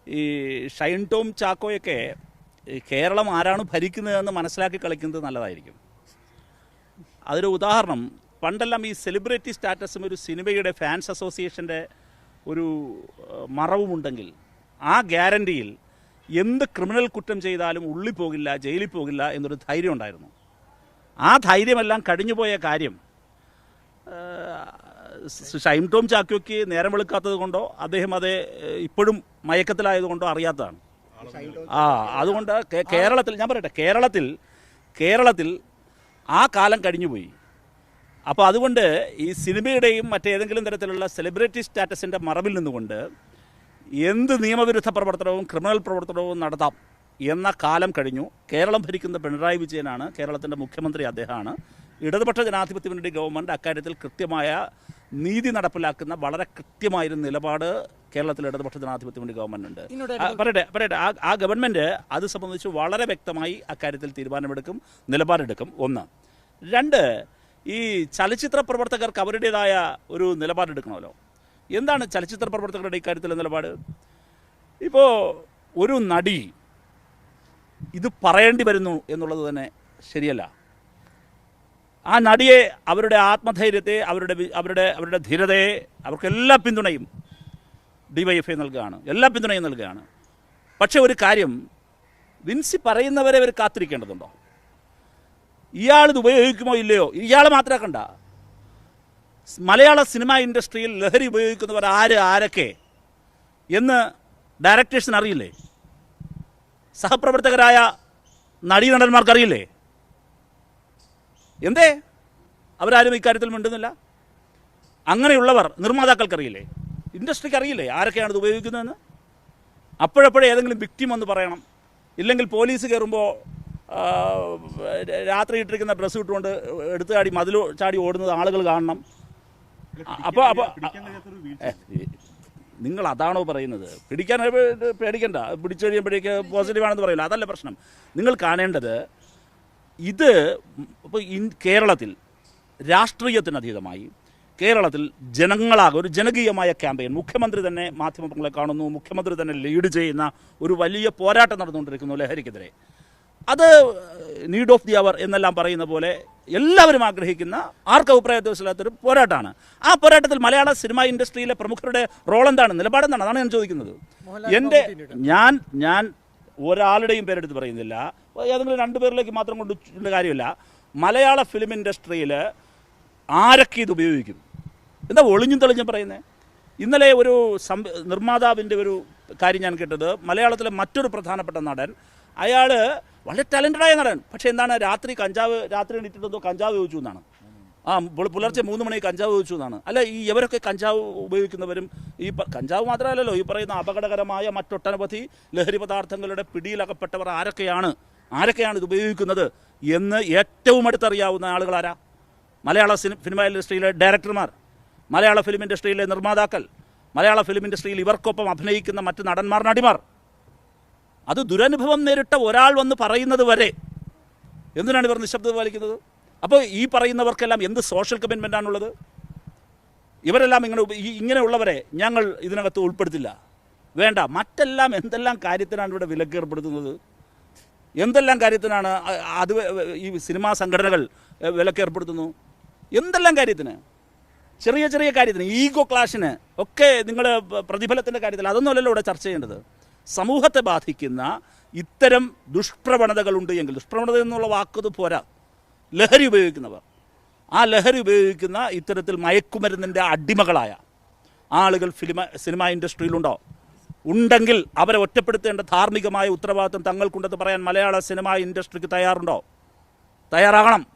ഈ ഷൈൻ ടോം ചാക്കോയൊക്കെ കേരളം ആരാണ് ഭരിക്കുന്നതെന്ന് മനസ്സിലാക്കി കളിക്കുന്നത് നല്ലതായിരിക്കും. അതൊരു ഉദാഹരണം, പണ്ടെല്ലാം ഈ സെലിബ്രിറ്റി സ്റ്റാറ്റസും ഒരു സിനിമയുടെ ഫാൻസ് അസോസിയേഷൻ്റെ ഒരു മറവുമുണ്ടെങ്കിൽ ആ ഗ്യാരണ്ടിയിൽ എന്ത് ക്രിമിനൽ കുറ്റം ചെയ്താലും ഉള്ളിൽ പോകില്ല, ജയിലിൽ പോകില്ല എന്നൊരു ധൈര്യം ഉണ്ടായിരുന്നു. ആ ധൈര്യമെല്ലാം കഴിഞ്ഞുപോയ കാര്യം ഷൈൻ ടോം ചാക്കോയ്ക്ക് നേരം വെളുക്കാത്തത് കൊണ്ടോ അദ്ദേഹം അത് ഇപ്പോഴും മയക്കത്തിലായതുകൊണ്ടോ അറിയാത്തതാണ്. അതുകൊണ്ട് കേരളത്തിൽ ഞാൻ പറയട്ടെ, കേരളത്തിൽ ആ കാലം കഴിഞ്ഞുപോയി. അപ്പോൾ അതുകൊണ്ട് ഈ സിനിമയുടെയും മറ്റേതെങ്കിലും തരത്തിലുള്ള സെലിബ്രിറ്റി സ്റ്റാറ്റസിൻ്റെ മറവിൽ നിന്നുകൊണ്ട് എന്ത് നിയമവിരുദ്ധ പ്രവർത്തനവും ക്രിമിനൽ പ്രവർത്തനവും നടത്താം എന്ന കാലം കഴിഞ്ഞു. കേരളം ഭരിക്കുന്ന പിണറായി വിജയനാണ്, കേരളത്തിൻ്റെ മുഖ്യമന്ത്രി അദ്ദേഹമാണ്. ഇടതുപക്ഷ ജനാധിപത്യ മുന്നണി ഗവൺമെൻറ് അക്കാര്യത്തിൽ കൃത്യമായ നീതി നടപ്പിലാക്കുന്ന വളരെ കൃത്യമായൊരു നിലപാട് കേരളത്തിൽ ഇടതുപക്ഷ ജനാധിപത്യ മുന്നണി ഗവൺമെൻറ് ഉണ്ട്. പറയട്ടെ ആ ഗവൺമെൻറ് അത് സംബന്ധിച്ച് വളരെ വ്യക്തമായി അക്കാര്യത്തിൽ തീരുമാനമെടുക്കും, നിലപാടെടുക്കും. ഒന്ന്. രണ്ട്, ഈ ചലച്ചിത്ര പ്രവർത്തകർക്ക് അവരുടേതായ ഒരു നിലപാടെടുക്കണമല്ലോ. എന്താണ് ചലച്ചിത്ര പ്രവർത്തകരുടെ ഇക്കാര്യത്തിലെ നിലപാട്? ഇപ്പോൾ ഒരു നടി ഇത് പറയേണ്ടി വരുന്നു എന്നുള്ളത് തന്നെ ശരിയല്ല. ആ നടിയെ, അവരുടെ ആത്മധൈര്യത്തെ, അവരുടെ ധീരതയെ, അവർക്കെല്ലാ പിന്തുണയും DYFI നൽകുകയാണ്, എല്ലാ പിന്തുണയും നൽകുകയാണ്. പക്ഷേ ഒരു കാര്യം, വിൻസി പറയുന്നവരെ അവർ കാത്തിരിക്കേണ്ടതുണ്ടോ? ഇയാളിത് ഉപയോഗിക്കുമോ ഇല്ലയോ? ഇയാൾ മാത്രമാക്കണ്ട, മലയാള സിനിമ ഇൻഡസ്ട്രിയിൽ ലഹരി ഉപയോഗിക്കുന്നവർ ആരൊക്കെ എന്ന് ഡയറക്ടേഴ്സിന് അറിയില്ലേ? സഹപ്രവർത്തകരായ നടീനടന്മാർക്കറിയില്ലേ? എന്തേ അവരാരും ഇക്കാര്യത്തിൽ മിണ്ടുന്നില്ല? അങ്ങനെയുള്ളവർ നിർമ്മാതാക്കൾക്കറിയില്ലേ? ഇൻഡസ്ട്രിക്ക് അറിയില്ലേ ആരൊക്കെയാണ് ഇത് ഉപയോഗിക്കുന്നതെന്ന്? അപ്പോഴപ്പോഴേ ഏതെങ്കിലും വിക്ടിം എന്ന് പറയണം. ഇല്ലെങ്കിൽ പോലീസ് കയറുമ്പോൾ രാത്രി ഇട്ടിരിക്കുന്ന ഡ്രസ്സ് ഇട്ടുകൊണ്ട് എടുത്തു ചാടി മതിൽ ചാടി ഓടുന്നത് ആളുകൾ കാണണം. അപ്പോൾ നിങ്ങൾ അതാണോ പറയുന്നത്? പിടിക്കാൻ പേടിക്കണ്ട, പിടിച്ചു കഴിയുമ്പോഴേക്ക് പോസിറ്റീവാണെന്ന് പറയില്ല, അതല്ല പ്രശ്നം. നിങ്ങൾ കാണേണ്ടത് ഇത് ഇപ്പോൾ കേരളത്തിൽ രാഷ്ട്രീയത്തിനതീതമായി കേരളത്തിൽ ജനങ്ങളാകെ ഒരു ജനകീയമായ ക്യാമ്പയിൻ, മുഖ്യമന്ത്രി തന്നെ മാധ്യമങ്ങളെ കാണുന്നു, മുഖ്യമന്ത്രി തന്നെ ലീഡ് ചെയ്യുന്ന ഒരു വലിയ പോരാട്ടം നടന്നുകൊണ്ടിരിക്കുന്നു ലഹരിക്കെതിരെ. അത് നീഡ് ഓഫ് ദി അവർ എന്നെല്ലാം പറയുന്ന പോലെ എല്ലാവരും ആഗ്രഹിക്കുന്ന, ആർക്കും അഭിപ്രായത്തില്ലാത്തൊരു പോരാട്ടമാണ്. ആ പോരാട്ടത്തിൽ മലയാള സിനിമ ഇൻഡസ്ട്രിയിലെ പ്രമുഖരുടെ റോൾ എന്താണ്, നിലപാടെന്താണ്? അതാണ് ഞാൻ ചോദിക്കുന്നത്. ഞാൻ ഒരാളുടെയും പേരെടുത്ത് പറയുന്നില്ല, ഏതെങ്കിലും 2 പേരിലേക്ക് മാത്രം കൊണ്ടുള്ള കാര്യമില്ല. മലയാള ഫിലിം ഇൻഡസ്ട്രിയിൽ ആരൊക്കെ ഇത് ഉപയോഗിക്കും? എന്താ ഒളിഞ്ഞും തെളിഞ്ഞും പറയുന്നത്? ഇന്നലെ ഒരു നിർമ്മാതാവിൻ്റെ ഒരു കാര്യം ഞാൻ കേട്ടത്, മലയാളത്തിലെ മറ്റൊരു പ്രധാനപ്പെട്ട നടൻ, അയാൾ വളരെ ടാലൻറ്റഡായ നടൻ, പക്ഷേ എന്താണ്, രാത്രി ഇട്ടിട്ടെന്തോ കഞ്ചാവ് ഉപയോഗിച്ചു എന്നാണ്. പുലർച്ചെ 3 മണിക്ക് കഞ്ചാവ് ഉപയോഗിച്ചു എന്നാണ്. അല്ല, ഇവരൊക്കെ കഞ്ചാവ് ഉപയോഗിക്കുന്നവരും ഈ കഞ്ചാവ് മാത്രമല്ലല്ലോ, ഈ പറയുന്ന അപകടകരമായ മറ്റൊട്ടനവധി ലഹരി പദാർത്ഥങ്ങളുടെ പിടിയിലകപ്പെട്ടവർ ആരൊക്കെയാണ് ഇത് ഉപയോഗിക്കുന്നത് എന്ന് ഏറ്റവും അടുത്തറിയാവുന്ന ആളുകളാരാ? മലയാള സിനിമ ഇൻഡസ്ട്രിയിലെ ഡയറക്ടർമാർ, മലയാള ഫിലിം ഇൻഡസ്ട്രിയിലെ നിർമ്മാതാക്കൾ, മലയാള ഫിലിം ഇൻഡസ്ട്രിയിൽ ഇവർക്കൊപ്പം അഭിനയിക്കുന്ന മറ്റ് നടന്മാർ, നടിമാർ. അത് ദുരനുഭവം നേരിട്ട ഒരാൾ വന്ന് പറയുന്നത് വരെ എന്തിനാണ് ഇവർ നിശബ്ദത പാലിക്കുന്നത്? അപ്പോൾ ഈ പറയുന്നവർക്കെല്ലാം എന്ത് സോഷ്യൽ കമ്മിറ്റ്മെൻ്റ് ആണുള്ളത്? ഇവരെല്ലാം ഇങ്ങനെയുള്ളവരെ ഞങ്ങൾ ഇതിനകത്ത് ഉൾപ്പെടുത്തില്ല, വേണ്ട. മറ്റെല്ലാം എന്തെല്ലാം കാര്യത്തിനാണ് ഇവിടെ വിലക്ക് ഏർപ്പെടുത്തുന്നത്? എന്തെല്ലാം കാര്യത്തിനാണ് അത് ഈ സിനിമാ സംഘടനകൾ വിലക്ക് ഏർപ്പെടുത്തുന്നു? എന്തെല്ലാം കാര്യത്തിന്? ചെറിയ കാര്യത്തിന്, ഈഗോ ക്ലാഷിന് ഒക്കെ നിങ്ങൾ പ്രതിഫലത്തിൻ്റെ കാര്യത്തിൽ അതൊന്നുമല്ലല്ലോ ഇവിടെ ചർച്ച ചെയ്യേണ്ടത്. സമൂഹത്തെ ബാധിക്കുന്ന ഇത്തരം ദുഷ്പ്രവണതകളുണ്ട് എങ്കിൽ, ദുഷ്പ്രവണത എന്നുള്ള വാക്കത് പോരാ, ലഹരി ഉപയോഗിക്കുന്നവർ, ആ ലഹരി ഉപയോഗിക്കുന്ന ഇത്തരത്തിൽ മയക്കുമരുന്നിൻ്റെ അടിമകളായ ആളുകൾ സിനിമ ഇൻഡസ്ട്രിയിലുണ്ടോ? ഉണ്ടെങ്കിൽ അവരെ ഒറ്റപ്പെടുത്തേണ്ട ധാർമ്മികമായ ഉത്തരവാദിത്വം തങ്ങൾക്കുണ്ടെന്ന് പറയാൻ മലയാള സിനിമ ഇൻഡസ്ട്രിക്ക് തയ്യാറാകണം.